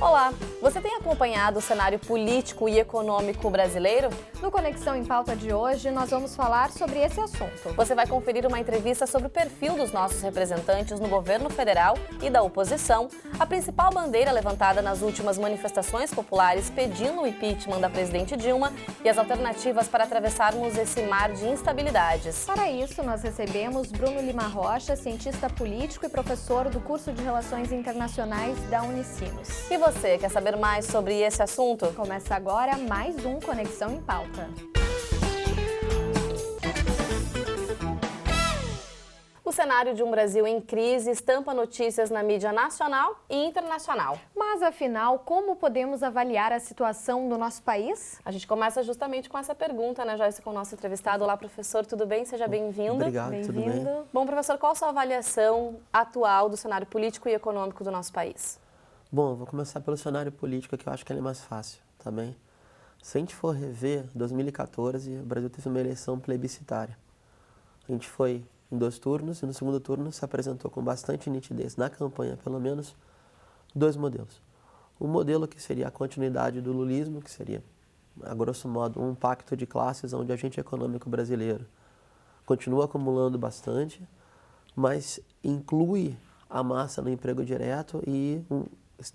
Olá, você tem acompanhado o cenário político e econômico brasileiro? No Conexão em Pauta de hoje, nós vamos falar sobre esse assunto. Você vai conferir uma entrevista sobre o perfil dos nossos representantes no governo federal e da oposição, a principal bandeira levantada nas últimas manifestações populares pedindo o impeachment da presidente Dilma e as alternativas para atravessarmos esse mar de instabilidades. Para isso, nós recebemos Bruno Lima Rocha, cientista político e professor do curso de Relações Internacionais da Unicinos. E você, quer saber mais sobre esse assunto? Começa agora mais um Conexão em Pauta. O cenário de um Brasil em crise estampa notícias na mídia nacional e internacional. Mas, afinal, como podemos avaliar a situação do nosso país? A gente começa justamente com essa pergunta, né, Joyce, com o nosso entrevistado. Olá, professor, tudo bem? Seja bem-vindo. Obrigado, tudo bem? Bom, professor, qual a sua avaliação atual do cenário político e econômico do nosso país? Bom, vou começar pelo cenário político, que eu acho que ele é mais fácil, tá bem? Se a gente for rever, 2014, o Brasil teve uma eleição plebiscitária. A gente foi em 2 turnos e no segundo turno se apresentou com bastante nitidez, na campanha pelo menos, 2 modelos. Um modelo que seria a continuidade do lulismo, que seria, a grosso modo, um pacto de classes onde o agente econômico brasileiro continua acumulando bastante, mas inclui a massa no emprego direto e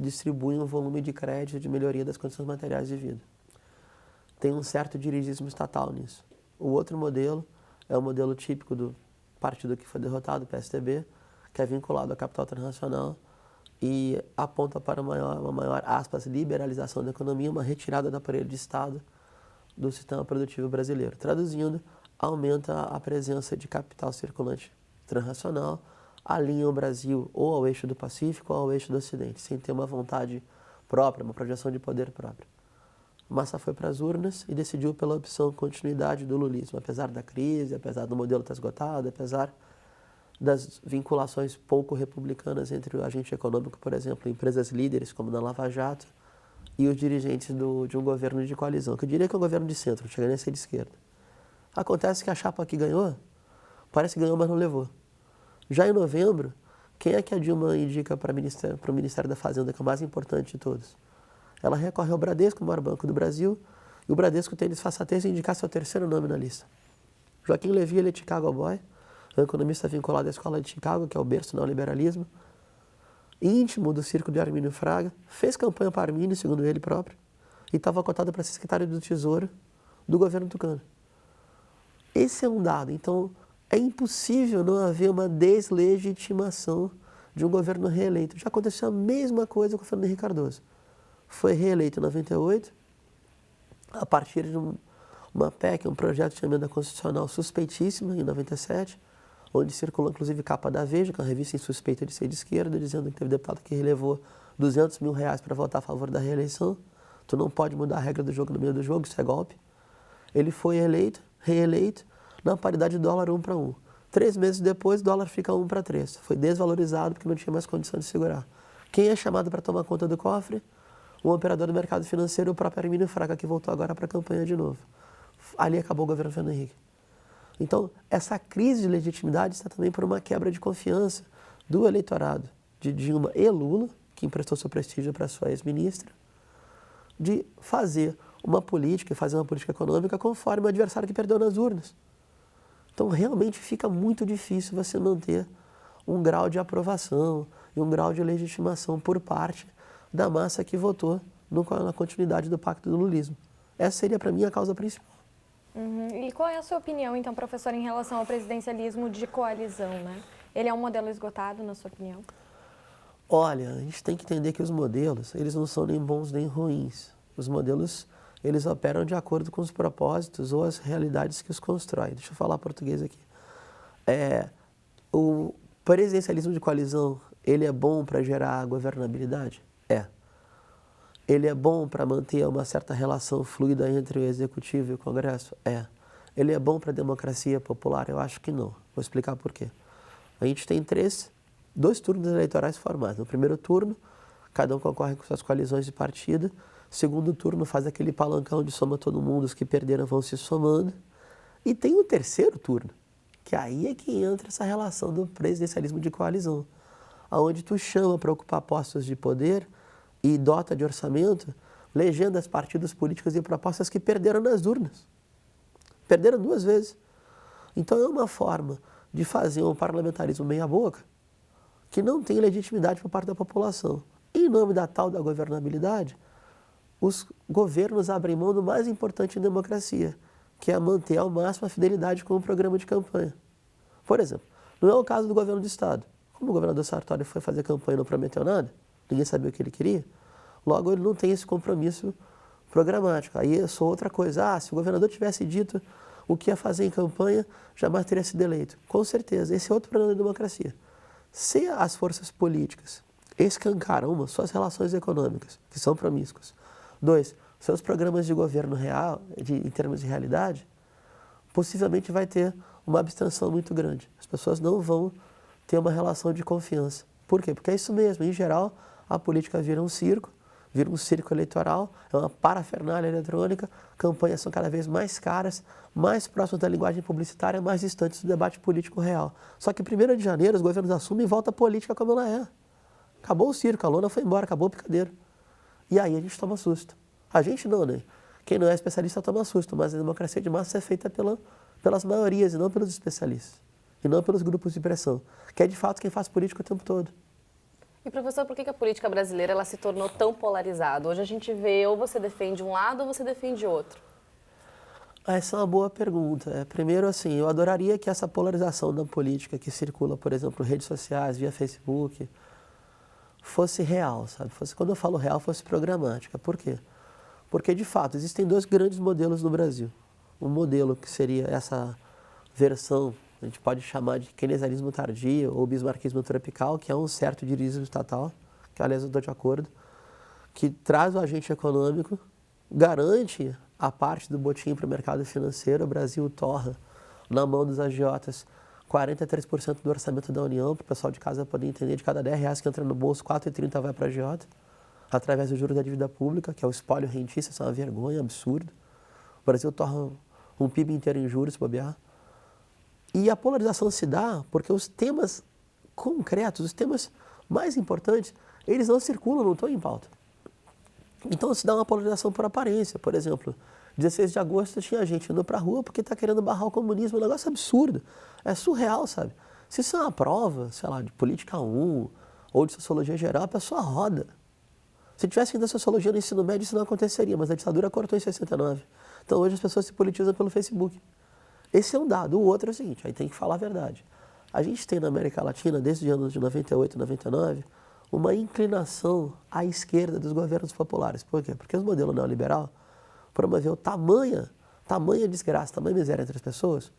distribui um volume de crédito de melhoria das condições materiais de vida. Tem um certo dirigismo estatal nisso. O outro modelo é o modelo típico do partido que foi derrotado, o PSDB, que é vinculado ao capital transnacional e aponta para uma maior, aspas, liberalização da economia, uma retirada do aparelho de Estado do sistema produtivo brasileiro. Traduzindo, aumenta a presença de capital circulante transnacional, alinha o Brasil ou ao eixo do Pacífico ou ao eixo do Ocidente, sem ter uma vontade própria, uma projeção de poder próprio. Massa foi para as urnas e decidiu pela opção continuidade do lulismo, apesar da crise, apesar do modelo estar esgotado, apesar das vinculações pouco republicanas entre o agente econômico, por exemplo, empresas líderes como na Lava Jato e os dirigentes de um governo de coalizão, que eu diria que é um governo de centro, chega nem a ser de esquerda. Acontece que a chapa que ganhou, parece que ganhou, mas não levou. Já em novembro, quem é que a Dilma indica para o Ministério da Fazenda, que é o mais importante de todos? Ela recorre ao Bradesco, o maior banco do Brasil, e o Bradesco tem desfaçatez de indicar seu terceiro nome na lista. Joaquim Levy, ele é Chicago Boy, um economista vinculado à Escola de Chicago, que é o berço do neoliberalismo, íntimo do círculo de Armínio Fraga, fez campanha para Armínio, segundo ele próprio, e estava cotado para ser secretário do Tesouro do governo tucano. Esse é um dado. Então, é impossível não haver uma deslegitimação de um governo reeleito. Já aconteceu a mesma coisa com o Fernando Henrique Cardoso. Foi reeleito em 98, a partir de uma PEC, um projeto de emenda constitucional suspeitíssima, em 97, onde circulou inclusive capa da Veja, que é uma revista insuspeita de ser de esquerda, dizendo que teve deputado que relevou R$200 mil para votar a favor da reeleição. Tu não pode mudar a regra do jogo no meio do jogo, isso é golpe. Ele foi reeleito, na paridade dólar 1 para 1. 3 meses depois, o dólar fica 1 para 3. Foi desvalorizado porque não tinha mais condição de segurar. Quem é chamado para tomar conta do cofre? Um operador do mercado financeiro, o próprio Armínio Fraga, que voltou agora para a campanha de novo. Ali acabou o governo Fernando Henrique. Então, essa crise de legitimidade está também por uma quebra de confiança do eleitorado de Dilma e Lula, que emprestou seu prestígio para sua ex-ministra, de fazer uma política e fazer uma política econômica conforme o adversário que perdeu nas urnas. Então, realmente fica muito difícil você manter um grau de aprovação e um grau de legitimação por parte da massa que votou na continuidade do pacto do lulismo. Essa seria, para mim, a causa principal. E qual é a sua opinião, então, professor, em relação ao presidencialismo de coalizão, né? Ele é um modelo esgotado, na sua opinião? Olha, a gente tem que entender que os modelos, eles não são nem bons nem ruins. Os modelos, eles operam de acordo com os propósitos ou as realidades que os constroem. Deixa eu falar português aqui. O presidencialismo de coalizão, ele é bom para gerar governabilidade? É. Ele é bom para manter uma certa relação fluida entre o Executivo e o Congresso? É. Ele é bom para a democracia popular? Eu acho que não. Vou explicar por quê. A gente tem 2 turnos eleitorais formados. No primeiro turno, cada um concorre com suas coalizões de partido. Segundo turno, faz aquele palancão de soma todo mundo, os que perderam vão se somando. E tem o terceiro turno, que aí é que entra essa relação do presidencialismo de coalizão, onde tu chama para ocupar postos de poder e dota de orçamento legendas, partidos políticos e propostas que perderam nas urnas. Perderam 2 vezes. Então é uma forma de fazer um parlamentarismo meia-boca que não tem legitimidade por parte da população. Em nome da tal da governabilidade, os governos abrem mão do mais importante em democracia, que é manter ao máximo a fidelidade com o programa de campanha. Por exemplo, não é o caso do governo do Estado. Como o governador Sartori foi fazer campanha e não prometeu nada, ninguém sabia o que ele queria, logo ele não tem esse compromisso programático. Aí é só outra coisa. Se o governador tivesse dito o que ia fazer em campanha, jamais teria sido eleito. Com certeza, esse é outro problema da democracia. Se as forças políticas escancaram, suas relações econômicas, que são promíscuas, 2, seus programas de governo real, em termos de realidade, possivelmente vai ter uma abstenção muito grande. As pessoas não vão ter uma relação de confiança. Por quê? Porque é isso mesmo. Em geral, a política vira um circo eleitoral, é uma parafernália eletrônica, campanhas são cada vez mais caras, mais próximas da linguagem publicitária, mais distantes do debate político real. Só que 1º de janeiro os governos assumem e volta a política como ela é. Acabou o circo, a lona foi embora, acabou o picadeiro. E aí a gente toma susto. A gente não, né? Quem não é especialista toma susto, mas a democracia de massa é feita pelas maiorias e não pelos especialistas. E não pelos grupos de pressão, que é de fato quem faz política o tempo todo. E, professor, por que a política brasileira ela se tornou tão polarizada? Hoje a gente vê ou você defende um lado ou você defende outro. Essa é uma boa pergunta. Primeiro, assim, eu adoraria que essa polarização da política que circula, por exemplo, redes sociais, via Facebook, fosse real, sabe? Quando eu falo real, fosse programática. Por quê? Porque, de fato, existem 2 grandes modelos no Brasil. Um modelo que seria essa versão, a gente pode chamar de keynesianismo tardio ou bismarckismo tropical, que é um certo dirigismo estatal, que aliás eu estou de acordo, que traz o agente econômico, garante a parte do botim para o mercado financeiro. O Brasil torra na mão dos agiotas 43% do orçamento da União, para o pessoal de casa poder entender, de cada R$10 que entra no bolso, 4,30 vai para a agiota, através do juros da dívida pública, que é o espólio rentista, isso é uma vergonha, absurdo. O Brasil torra um PIB inteiro em juros, se bobear. E a polarização se dá porque os temas concretos, os temas mais importantes, eles não circulam, não estão em pauta. Então se dá uma polarização por aparência. Por exemplo, 16 de agosto tinha gente indo para a rua porque está querendo barrar o comunismo, um negócio absurdo. É surreal, sabe? Se isso é uma prova, sei lá, de política 1 ou de sociologia geral, a pessoa roda. Se tivesse ainda sociologia no ensino médio, isso não aconteceria, mas a ditadura cortou em 69. Então hoje as pessoas se politizam pelo Facebook. Esse é um dado. O outro é o seguinte, aí tem que falar a verdade. A gente tem na América Latina, desde os anos de 98 e 99, uma inclinação à esquerda dos governos populares. Por quê? Porque o modelo neoliberal promoveu tamanha desgraça, tamanha miséria entre as pessoas,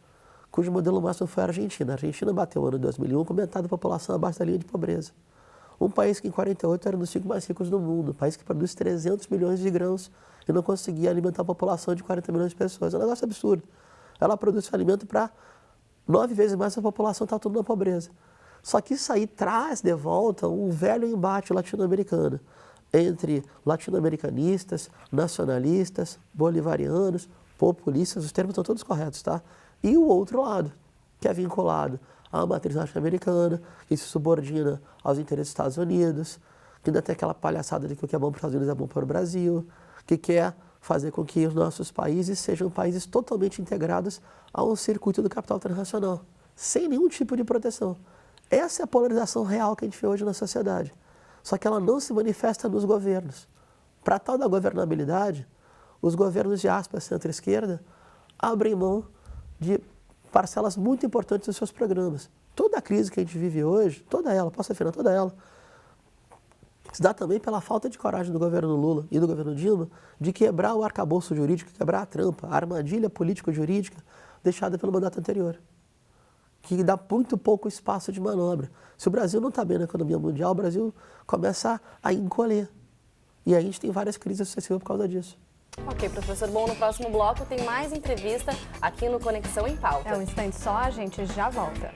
cujo modelo máximo foi a Argentina. A Argentina bateu no ano de 2001 com metade da população abaixo da linha de pobreza. Um país que em 48 era um dos 5 mais ricos do mundo, um país que produz 300 milhões de grãos e não conseguia alimentar a população de 40 milhões de pessoas. É um negócio absurdo. Ela produz alimento para 9 vezes mais a população, está tudo na pobreza. Só que isso aí traz de volta um velho embate latino-americano entre latino-americanistas, nacionalistas, bolivarianos, populistas, os termos estão todos corretos, tá? E o outro lado, que é vinculado à matriz norte-americana, que se subordina aos interesses dos Estados Unidos, que ainda tem aquela palhaçada de que o que é bom para os Estados Unidos é bom para o Brasil, que quer fazer com que os nossos países sejam países totalmente integrados a um circuito do capital internacional, sem nenhum tipo de proteção. Essa é a polarização real que a gente vê hoje na sociedade. Só que ela não se manifesta nos governos. Para tal da governabilidade, os governos de aspas centro-esquerda abrem mão de parcelas muito importantes dos seus programas. Toda a crise que a gente vive hoje, toda ela, posso afirmar, toda ela, se dá também pela falta de coragem do governo Lula e do governo Dilma de quebrar o arcabouço jurídico, quebrar a trampa, a armadilha político-jurídica deixada pelo mandato anterior, que dá muito pouco espaço de manobra. Se o Brasil não está bem na economia mundial, o Brasil começa a encolher. E aí a gente tem várias crises sucessivas por causa disso. Ok, professor. Bom, no próximo bloco tem mais entrevista aqui no Conexão em Pauta. É um instante só, a gente já volta.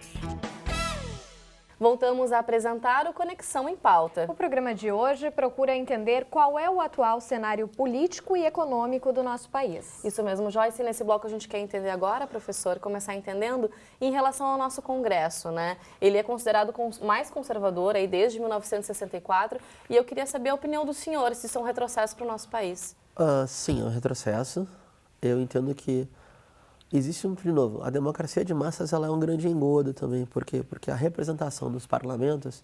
Voltamos a apresentar o Conexão em Pauta. O programa de hoje procura entender qual é o atual cenário político e econômico do nosso país. Isso mesmo, Joyce. Nesse bloco a gente quer entender agora, professor, começar entendendo em relação ao nosso Congresso, né? Ele é considerado mais conservador aí desde 1964 e eu queria saber a opinião do senhor, se isso é um retrocesso para o nosso país. Sim, é um retrocesso. Eu entendo que existe, de novo, a democracia de massas ela é um grande engodo também. Por quê? Porque a representação dos parlamentos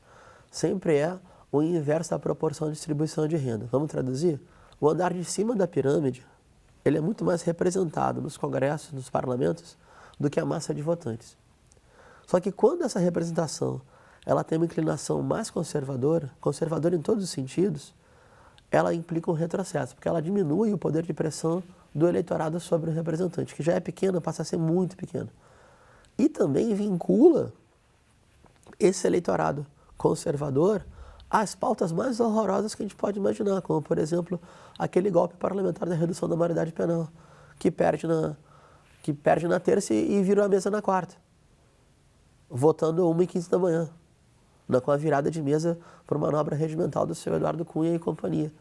sempre é o inverso da proporção de distribuição de renda. Vamos traduzir? O andar de cima da pirâmide, ele é muito mais representado nos congressos, nos parlamentos, do que a massa de votantes. Só que quando essa representação ela tem uma inclinação mais conservadora em todos os sentidos, ela implica um retrocesso, porque ela diminui o poder de pressão do eleitorado sobre o representante, que já é pequeno, passa a ser muito pequeno. E também vincula esse eleitorado conservador às pautas mais horrorosas que a gente pode imaginar, como, por exemplo, aquele golpe parlamentar da redução da maioridade penal, que perde na terça e vira a mesa na quarta, votando 1h15 da manhã, com a virada de mesa por manobra regimental do seu Eduardo Cunha e companhia.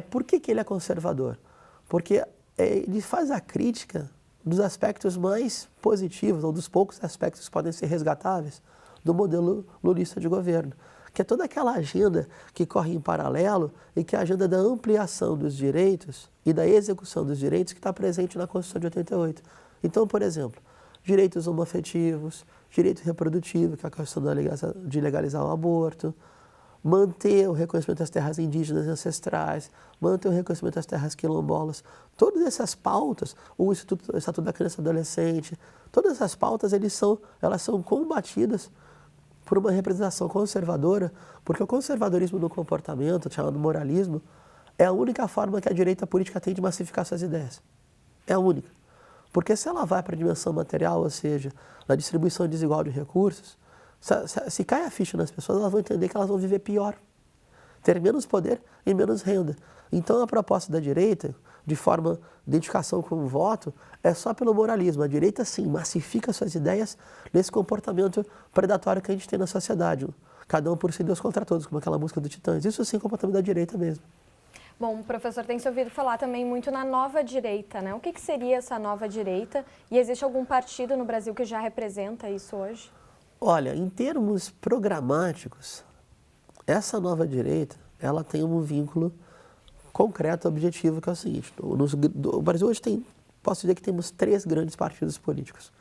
Por que ele é conservador? Porque ele faz a crítica dos aspectos mais positivos, ou dos poucos aspectos que podem ser resgatáveis, do modelo lulista de governo, que é toda aquela agenda que corre em paralelo e que é a agenda da ampliação dos direitos e da execução dos direitos que está presente na Constituição de 88. Então, por exemplo, direitos homoafetivos, direito reprodutivo, que é a questão de legalizar o aborto, manter o reconhecimento das terras indígenas e ancestrais, manter o reconhecimento das terras quilombolas. Todas essas pautas, o Estatuto da Criança e do Adolescente, todas essas pautas elas são combatidas por uma representação conservadora, porque o conservadorismo do comportamento, chamado moralismo, é a única forma que a direita política tem de massificar suas ideias. É a única. Porque se ela vai para a dimensão material, ou seja, na distribuição desigual de recursos, se cai a ficha nas pessoas, elas vão entender que elas vão viver pior, ter menos poder e menos renda. Então a proposta da direita, de forma de identificação com o voto, é só pelo moralismo. A direita, sim, massifica suas ideias nesse comportamento predatório que a gente tem na sociedade. Cada um por si, Deus contra todos, como aquela música do Titãs. Isso sim é o comportamento da direita mesmo. Bom, o professor tem se ouvido falar também muito na nova direita, né? O que seria essa nova direita? E existe algum partido no Brasil que já representa isso hoje? Olha, em termos programáticos, essa nova direita, ela tem um vínculo concreto, objetivo, que é o seguinte. O Brasil hoje posso dizer que temos 3 grandes partidos políticos.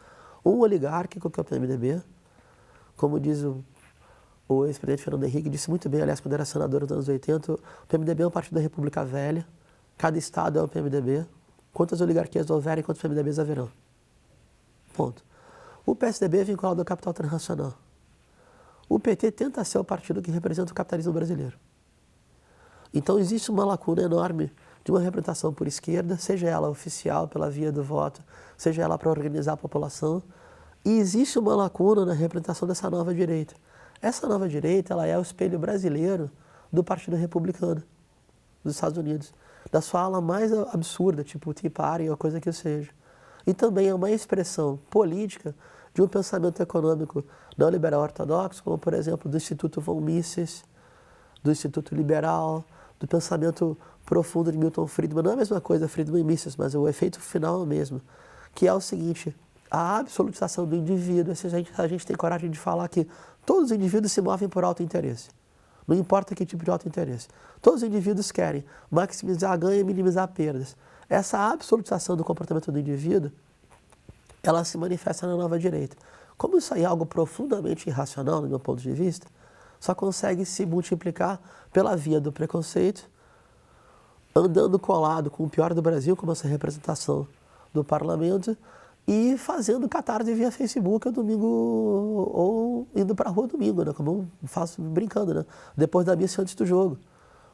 Um oligárquico, que é o PMDB, como diz o ex-presidente Fernando Henrique, disse muito bem, aliás, quando era senador nos anos 80, o PMDB é um partido da República Velha, cada estado é um PMDB, quantas oligarquias houverem, quantos PMDBs haverão. Ponto. O PSDB é vinculado ao capital transnacional. O PT tenta ser o partido que representa o capitalismo brasileiro. Então existe uma lacuna enorme de uma representação por esquerda, seja ela oficial pela via do voto, seja ela para organizar a população, e existe uma lacuna na representação dessa nova direita. Essa nova direita ela é o espelho brasileiro do Partido Republicano dos Estados Unidos, da sua ala mais absurda, tipo o Tea Party ou coisa que seja. E também é uma expressão política de um pensamento econômico neoliberal ortodoxo, como, por exemplo, do Instituto von Mises, do Instituto Liberal, do pensamento profundo de Milton Friedman. Não é a mesma coisa, Friedman e Mises, mas o efeito final é o mesmo, que é o seguinte: a absolutização do indivíduo. A gente tem coragem de falar que todos os indivíduos se movem por auto-interesse. Não importa que tipo de auto-interesse. Todos os indivíduos querem maximizar ganho e minimizar perdas. Essa absolutização do comportamento do indivíduo, ela se manifesta na nova direita. Como isso aí é algo profundamente irracional, do meu ponto de vista, só consegue se multiplicar pela via do preconceito, andando colado com o pior do Brasil, como essa representação do parlamento, e fazendo catarse via Facebook domingo, ou indo para a rua domingo, né? Como eu faço brincando, né? Depois da missa antes do jogo.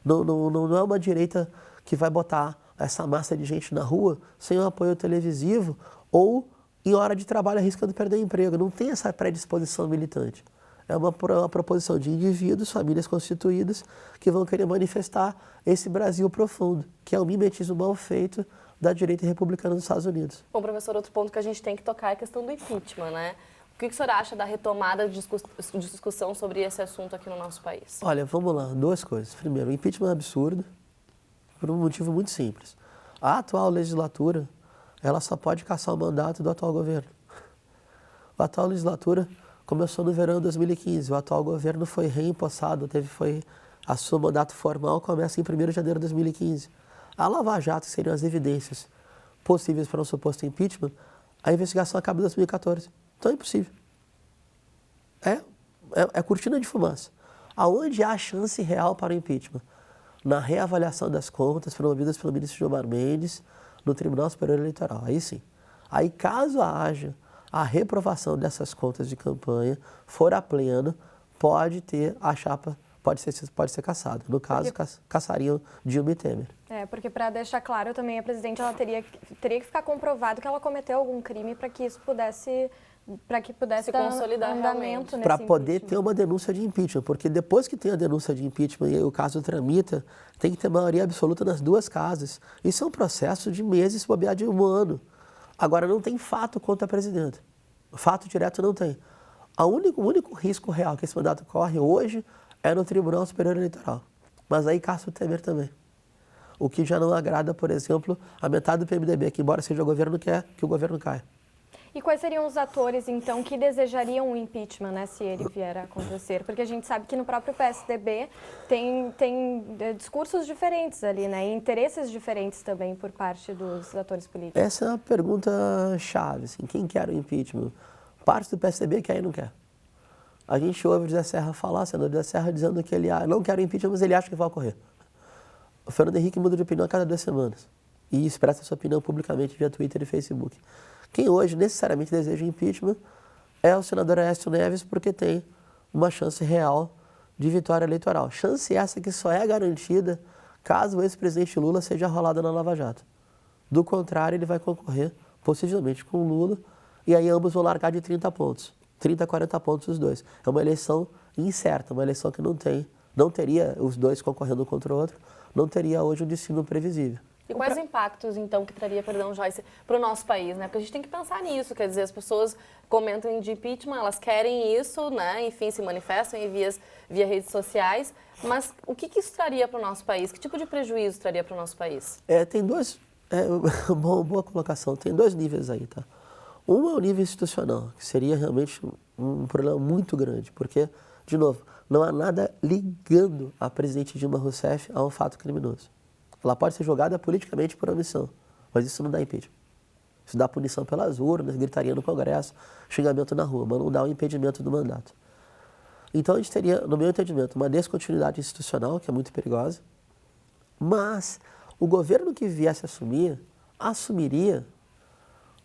Não é uma direita que vai botar essa massa de gente na rua sem um apoio televisivo ou em hora de trabalho arriscando perder emprego. Não tem essa predisposição militante. É uma proposição de indivíduos, famílias constituídas, que vão querer manifestar esse Brasil profundo, que é um mimetismo mal feito da direita republicana dos Estados Unidos. Bom, professor, outro ponto que a gente tem que tocar é a questão do impeachment, né? O que o senhor acha da retomada de discussão sobre esse assunto aqui no nosso país? Olha, vamos lá, duas coisas. Primeiro, o impeachment é absurdo, por um motivo muito simples. A atual legislatura, ela só pode cassar o mandato do atual governo. A atual legislatura começou no verão de 2015, o atual governo foi reempossado, a seu mandato formal começa em 1º de janeiro de 2015. A Lava Jato, que seriam as evidências possíveis para um suposto impeachment, a investigação acaba em 2014. Então é impossível. É cortina de fumaça. Aonde há chance real para o impeachment? Na reavaliação das contas promovidas pelo ministro Gilmar Mendes no Tribunal Superior Eleitoral. Aí sim. Aí caso haja a reprovação dessas contas de campanha, for a pleno, pode ter a chapa, pode ser cassada. No caso, cassariam Dilma e Temer. Porque para deixar claro também, a presidente ela teria que ficar comprovado que ela cometeu algum crime para que isso pudesse se consolidar andamento para poder ter uma denúncia de impeachment, porque depois que tem a denúncia de impeachment e o caso tramita, tem que ter maioria absoluta nas duas casas. Isso é um processo de meses, se bobear de 1 ano. Agora, não tem fato contra a presidenta. Fato direto não tem. O único risco real que esse mandato corre hoje é no Tribunal Superior Eleitoral. Mas aí caça o Temer também. O que já não agrada, por exemplo, a metade do PMDB, que embora seja o governo, quer que o governo caia. E quais seriam os atores, então, que desejariam o impeachment, né, se ele vier a acontecer? Porque a gente sabe que no próprio PSDB tem discursos diferentes ali, né, e interesses diferentes também por parte dos atores políticos. Essa é uma pergunta chave, assim, quem quer o impeachment? Parte do PSDB quer e não quer. A gente ouve o José Serra falar, senador José Serra, dizendo que ele não quer o impeachment, mas ele acha que vai ocorrer. O Fernando Henrique muda de opinião a cada 2 semanas e expressa sua opinião publicamente via Twitter e Facebook. Quem hoje necessariamente deseja impeachment é o senador Aécio Neves, porque tem uma chance real de vitória eleitoral. Chance essa que só é garantida caso o ex-presidente Lula seja arrolado na Lava Jato. Do contrário, ele vai concorrer possivelmente com o Lula e aí ambos vão largar de 30 pontos. 30 a 40 pontos os dois. É uma eleição incerta, uma eleição que não teria os dois concorrendo um contra o outro, não teria hoje um destino previsível. E quais impactos, então, que traria, Joyce, para o nosso país, né? Porque a gente tem que pensar nisso, quer dizer, as pessoas comentam de impeachment, elas querem isso, né? Enfim, se manifestam via redes sociais, mas o que isso traria para o nosso país? Que tipo de prejuízo traria para o nosso país? Tem dois, boa colocação, tem 2 níveis aí, tá? Um é o nível institucional, que seria realmente um problema muito grande, porque, de novo, não há nada ligando a presidente Dilma Rousseff a um fato criminoso. Ela pode ser julgada politicamente por omissão, mas isso não dá impeachment. Isso dá punição pelas urnas, gritaria no Congresso, xingamento na rua, mas não dá o impedimento do mandato. Então a gente teria, no meu entendimento, uma descontinuidade institucional, que é muito perigosa, mas o governo que viesse assumiria,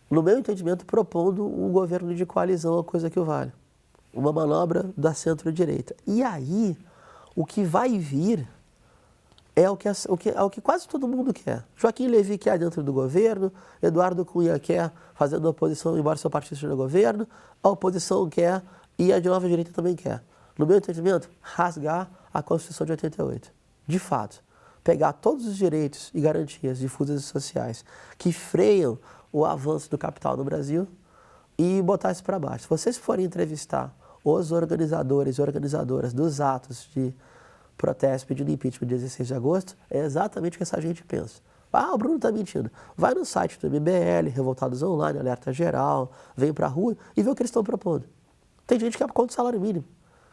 no meu entendimento, propondo um governo de coalizão, a coisa que o vale. Uma manobra da centro-direita. E aí, o que vai vir é o que quase todo mundo quer. Joaquim Levy quer dentro do governo, Eduardo Cunha quer fazendo oposição, embora seu partido esteja no governo, a oposição quer e a de nova direita também quer. No meu entendimento, rasgar a Constituição de 88. De fato, pegar todos os direitos e garantias difusas e sociais que freiam o avanço do capital no Brasil e botar isso para baixo. Se vocês forem entrevistar os organizadores e organizadoras dos atos de protesto pedindo impeachment de 16 de agosto, é exatamente o que essa gente pensa. O Bruno está mentindo. Vai no site do MBL, Revoltados Online, Alerta Geral, vem para a rua e vê o que eles estão propondo. Tem gente que é contra o salário mínimo,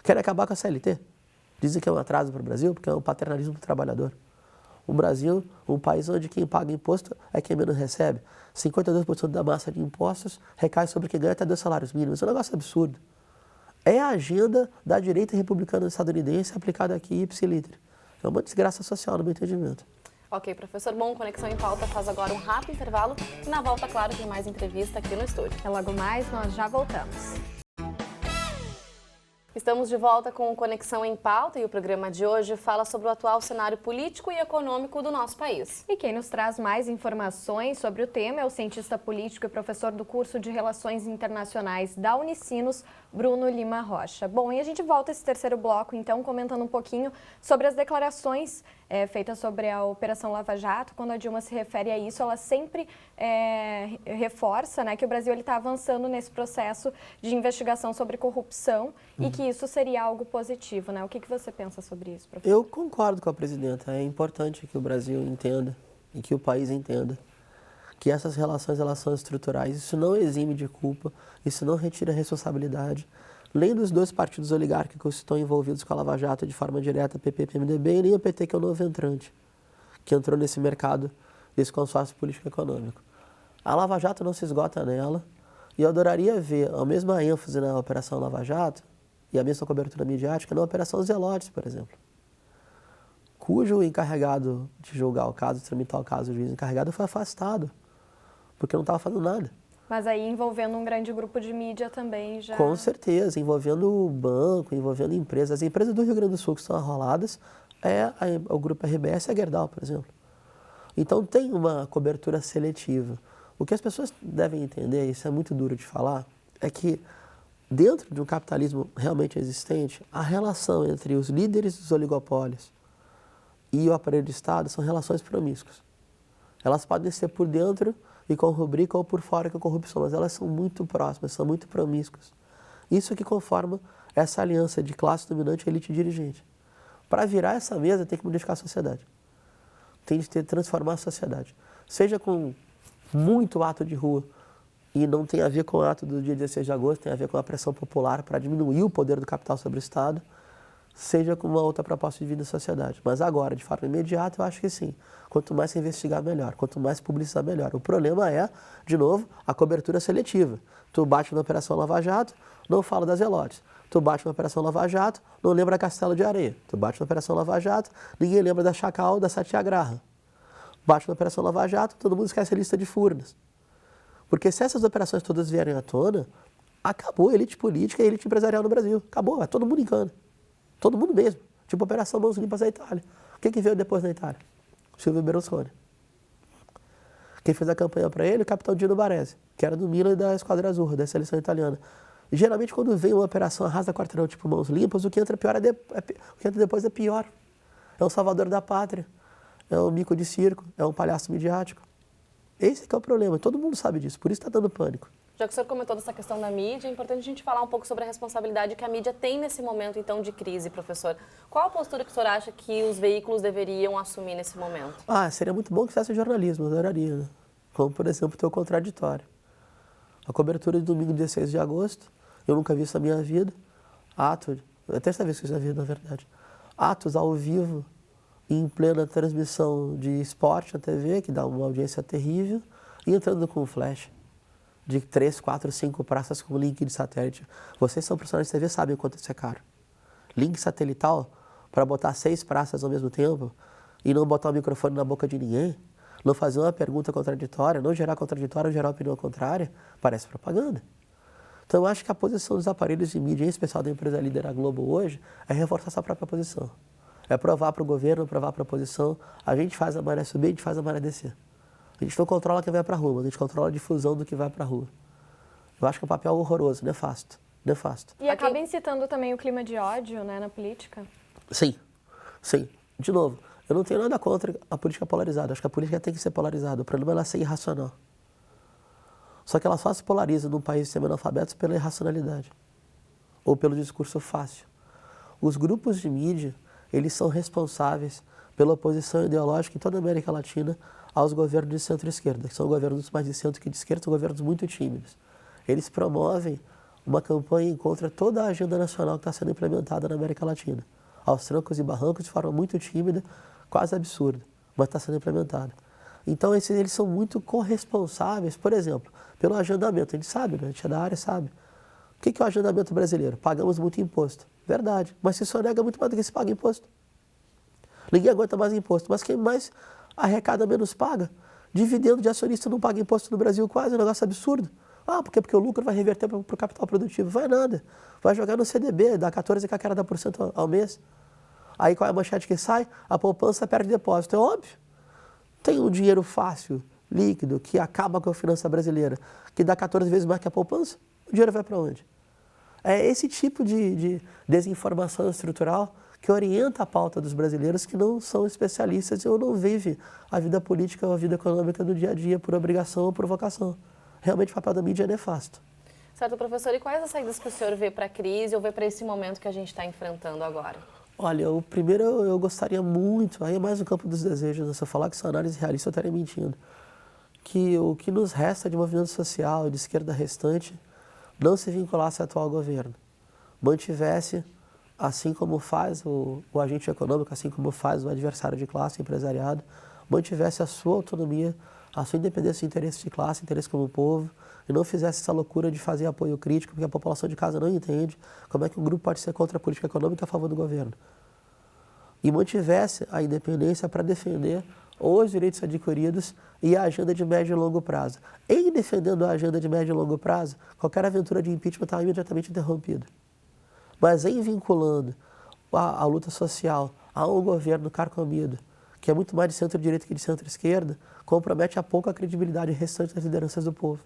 quer acabar com a CLT. Dizem que é um atraso para o Brasil, porque é um paternalismo do trabalhador. O Brasil, um país onde quem paga imposto é quem menos recebe. 52% da massa de impostos recai sobre quem ganha até 2 salários mínimos. Isso é um negócio absurdo. É a agenda da direita republicana estadunidense aplicada aqui ipsilítere. É uma desgraça social, no meu entendimento. Ok, professor. Bom, Conexão em Pauta faz agora um rápido intervalo e na volta, claro, tem mais entrevista aqui no estúdio. Logo mais, nós já voltamos. Estamos de volta com o Conexão em Pauta e o programa de hoje fala sobre o atual cenário político e econômico do nosso país. E quem nos traz mais informações sobre o tema é o cientista político e professor do curso de Relações Internacionais da Unicinos, Bruno Lima Rocha. Bom, e a gente volta esse terceiro bloco, então, comentando um pouquinho sobre as declarações feita sobre a Operação Lava Jato, quando a Dilma se refere a isso, ela sempre reforça, né, que o Brasil está avançando nesse processo de investigação sobre corrupção e que isso seria algo positivo, né? O que você pensa sobre isso, professor? Eu concordo com a presidenta. É importante que o Brasil entenda e que o país entenda que essas relações são estruturais. Isso não exime de culpa, isso não retira responsabilidade. Nem dos dois partidos oligárquicos que estão envolvidos com a Lava Jato de forma direta, PP e PMDB, e nem o PT, que é o novo entrante, que entrou nesse mercado, desse consórcio político-econômico. A Lava Jato não se esgota nela, e eu adoraria ver a mesma ênfase na Operação Lava Jato e a mesma cobertura midiática na Operação Zelotes, por exemplo, cujo encarregado de julgar o caso, de tramitar o caso, o juiz encarregado, foi afastado, porque não estava fazendo nada. Mas aí envolvendo um grande grupo de mídia também já... Com certeza, envolvendo o banco, envolvendo empresas. As empresas do Rio Grande do Sul que estão arroladas é o grupo RBS e a Gerdau, por exemplo. Então tem uma cobertura seletiva. O que as pessoas devem entender, isso é muito duro de falar, é que dentro de um capitalismo realmente existente, a relação entre os líderes dos oligopólios e o aparelho de Estado são relações promíscuas. Elas podem ser por dentro e com rubrica ou por fora com corrupção, mas elas são muito próximas, são muito promíscuas. Isso que conforma essa aliança de classe dominante e elite dirigente. Para virar essa mesa tem que modificar a sociedade. Tem que transformar a sociedade. Seja com muito ato de rua, e não tem a ver com o ato do dia 16 de agosto, tem a ver com a pressão popular para diminuir o poder do capital sobre o Estado, seja com uma outra proposta de vida da sociedade. Mas agora, de forma imediata, eu acho que sim. Quanto mais se investigar, melhor. Quanto mais publicitar, melhor. O problema é, de novo, a cobertura seletiva. Tu bate na Operação Lava Jato, não fala das Zelotes. Tu bate na Operação Lava Jato, não lembra Castelo de Areia. Tu bate na Operação Lava Jato, ninguém lembra da Chacal, da Satyagraha. Bate na Operação Lava Jato, todo mundo esquece a lista de Furnas. Porque se essas operações todas vierem à tona, acabou a elite política e a elite empresarial no Brasil. Acabou, é todo mundo em cana. Todo mundo mesmo. Tipo Operação Mãos Limpas da Itália. O que veio depois da Itália? Silvio Berlusconi. Quem fez a campanha para ele? O capitão Dino Baresi, que era do Milan e da Esquadra Azzurra, da seleção italiana. E, geralmente, quando vem uma operação arrasa quarteirão, tipo Mãos Limpas, o que entra o que entra depois é pior. É um salvador da pátria, é um mico de circo, é um palhaço midiático. Esse que é o problema, todo mundo sabe disso, por isso está dando pânico. Já que o senhor comentou dessa questão da mídia, é importante a gente falar um pouco sobre a responsabilidade que a mídia tem nesse momento, então, de crise, professor. Qual a postura que o senhor acha que os veículos deveriam assumir nesse momento? Seria muito bom que fizesse jornalismo, eu adoraria, né? Como, por exemplo, ter o contraditório. A cobertura de domingo 16 de agosto, eu nunca vi isso na minha vida. É a terceira vez que eu fiz na vida, na verdade. Atos ao vivo, em plena transmissão de esporte na TV, que dá uma audiência terrível, e entrando com flash de 3, 4, 5 praças com link de satélite. Vocês são profissionais de TV, sabem o quanto isso é caro. Link satelital, para botar 6 praças ao mesmo tempo, e não botar o microfone na boca de ninguém, não fazer uma pergunta contraditória, não gerar contraditória, não gerar opinião contrária, parece propaganda. Então eu acho que a posição dos aparelhos de mídia, em especial da empresa líder da Globo hoje, é reforçar sua própria posição. É provar para o governo, provar para a oposição, a gente faz a maré subir, a gente faz a maré descer. A gente não controla quem vai para a rua, mas a gente controla a difusão do que vai para a rua. Eu acho que é um papel horroroso, nefasto. E acaba incitando também o clima de ódio, né, na política? Sim. De novo, eu não tenho nada contra a política polarizada. Acho que a política tem que ser polarizada. O problema é ela ser irracional. Só que ela só se polariza num país semi-analfabetos pela irracionalidade. Ou pelo discurso fácil. Os grupos de mídia, eles são responsáveis pela oposição ideológica em toda a América Latina aos governos de centro-esquerda, que são governos mais de centro que de esquerda, são governos muito tímidos. Eles promovem uma campanha contra toda a agenda nacional que está sendo implementada na América Latina. Aos trancos e barrancos, de forma muito tímida, quase absurda, mas está sendo implementada. Então, eles são muito corresponsáveis, por exemplo, pelo agendamento. A gente sabe, né? A gente é da área, sabe. O que é o agendamento brasileiro? Pagamos muito imposto. Verdade, mas se sonega muito mais do que se paga imposto. Ninguém aguenta mais imposto, mas quem mais arrecada menos paga. Dividendo de acionista não paga imposto no Brasil quase, é um negócio absurdo. Porque o lucro vai reverter para o capital produtivo. Vai nada. Vai jogar no CDB, dá 14 % ao mês. Aí qual é a manchete que sai? A poupança perde depósito. É óbvio. Tem um dinheiro fácil, líquido, que acaba com a finança brasileira, que dá 14 vezes mais que a poupança. O dinheiro vai para onde? É esse tipo de desinformação estrutural que orienta a pauta dos brasileiros que não são especialistas ou não vivem a vida política ou a vida econômica do dia a dia por obrigação ou por vocação. Realmente o papel da mídia é nefasto. Certo, professor. E quais as saídas que o senhor vê para a crise ou vê para esse momento que a gente está enfrentando agora? Olha, o primeiro eu gostaria muito, aí é mais no campo dos desejos, né? Se eu falar que isso é análise realista, eu estaria mentindo. Que o que nos resta de movimento social, de esquerda restante, não se vinculasse ao atual governo. Mantivesse, assim como faz o agente econômico, assim como faz o adversário de classe, o empresariado, mantivesse a sua autonomia, a sua independência de interesse de classe, interesse como povo, e não fizesse essa loucura de fazer apoio crítico, porque a população de casa não entende como é que um grupo pode ser contra a política econômica a favor do governo. E mantivesse a independência para defender os direitos adquiridos e a agenda de médio e longo prazo. Em defendendo a agenda de médio e longo prazo, qualquer aventura de impeachment está imediatamente interrompida. Mas em vinculando a luta social a um governo carcomido, que é muito mais de centro-direita que de centro-esquerda, compromete a pouco a credibilidade restante das lideranças do povo.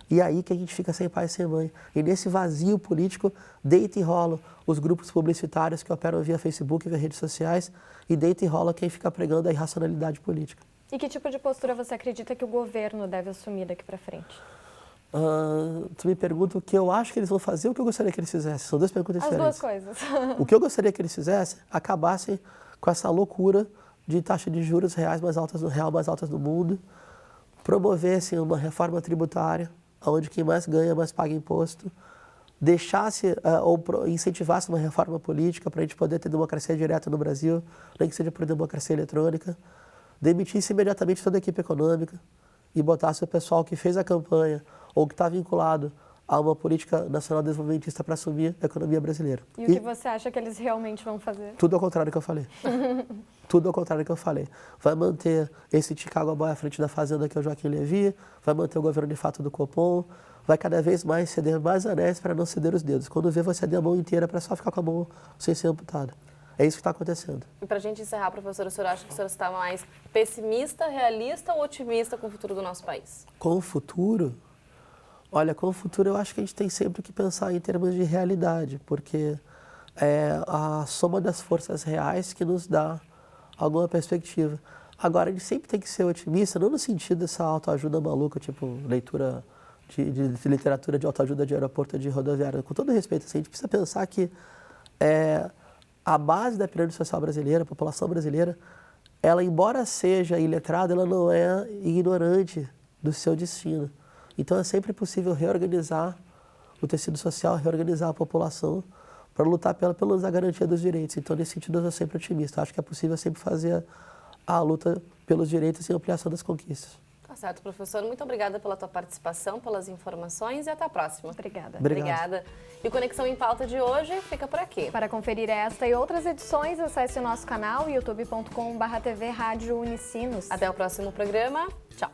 E aí que a gente fica sem pai e sem mãe. E nesse vazio político, deita e rola os grupos publicitários que operam via Facebook e via redes sociais, e deita e rola quem fica pregando a irracionalidade política. E que tipo de postura você acredita que o governo deve assumir daqui para frente? Tu me pergunta o que eu acho que eles vão fazer ou o que eu gostaria que eles fizessem. São duas perguntas diferentes. As duas coisas. O que eu gostaria que eles fizessem, acabassem com essa loucura de taxa de juros real mais altas do mundo, promovessem uma reforma tributária, onde quem mais ganha, mais paga imposto, deixasse ou incentivasse uma reforma política para a gente poder ter democracia direta no Brasil, nem que seja por democracia eletrônica, demitisse imediatamente toda a equipe econômica e botasse o pessoal que fez a campanha ou que está vinculado a uma política nacional desenvolvimentista para assumir a economia brasileira. E o que você acha que eles realmente vão fazer? Tudo ao contrário do que eu falei. Tudo ao contrário do que eu falei. Vai manter esse Chicago Boy à frente da Fazenda, que é o Joaquim Levy, vai manter o governo de fato do Copom, vai cada vez mais ceder mais anéis para não ceder os dedos. Quando vê, vai ceder a mão inteira para só ficar com a mão sem ser amputada. É isso que está acontecendo. E para a gente encerrar, professor, o senhor acha que o senhor está mais pessimista, realista ou otimista com o futuro do nosso país? Com o futuro? Olha, com o futuro eu acho que a gente tem sempre que pensar em termos de realidade, porque é a soma das forças reais que nos dá alguma perspectiva. Agora, a gente sempre tem que ser otimista, não no sentido dessa autoajuda maluca, tipo leitura de literatura de autoajuda de aeroporto, de rodoviária. Com todo respeito, assim, a gente precisa pensar que a base da pirâmide social brasileira, a população brasileira, ela, embora seja iletrada, ela não é ignorante do seu destino. Então, é sempre possível reorganizar o tecido social, reorganizar a população para lutar pela garantia dos direitos. Então, nesse sentido, eu sou sempre otimista. Acho que é possível sempre fazer a luta pelos direitos e ampliação das conquistas. Tá certo, professor. Muito obrigada pela tua participação, pelas informações e até a próxima. Obrigada. Obrigada. E o Conexão em Pauta de hoje fica por aqui. Para conferir esta e outras edições, acesse o nosso canal youtube.com/TV Rádio Unicinos. Até o próximo programa. Tchau.